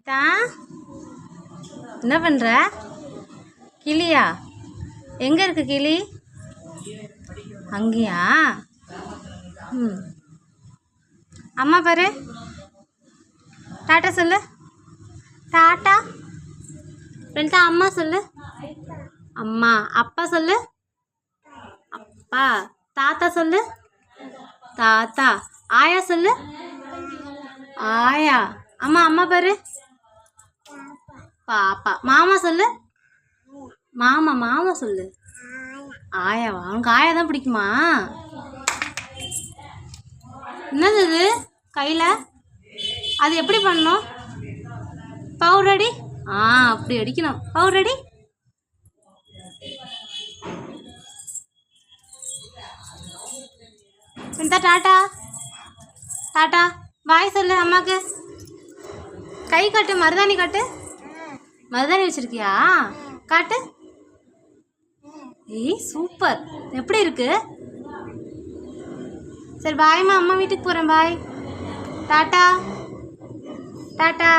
வெனிதா என்ன பண்ணுற? கிளியா? எங்கே இருக்கு கிளி? அங்கேயா? அம்மா பாரு, டாட்டா சொல்லு. டாட்டா. வெனிதா அம்மா சொல்லு. அம்மா. அப்பா சொல்லு. அப்பா. தாத்தா சொல்லு. தாத்தா. ஆயா சொல்லு. ஆயா. அம்மா அம்மா பாரு. பாப்பா. மாமா சொல்லு. மாமா. மாமா சொல்லு. ஆயாவா? உனக்கு ஆயா தான் பிடிக்குமா? என்னது இது கையில்? அது எப்படி பண்ணணும்? பவுடர் அடி. அப்படி அடிக்கணும். பவுடர் அடி. வெனிதா டாட்டா. டாட்டா. பாய் சொல்லு அம்மாக்கு. கை காட்டு. மருதாணி காட்டு. மருதாணி வச்சிருக்கியா? காட்டு. ஏய் சூப்பர். எப்படி இருக்கு? சரி பாய்மா, அம்மா வீட்டுக்கு போகிறேன். பாய். டாட்டா. டாட்டா.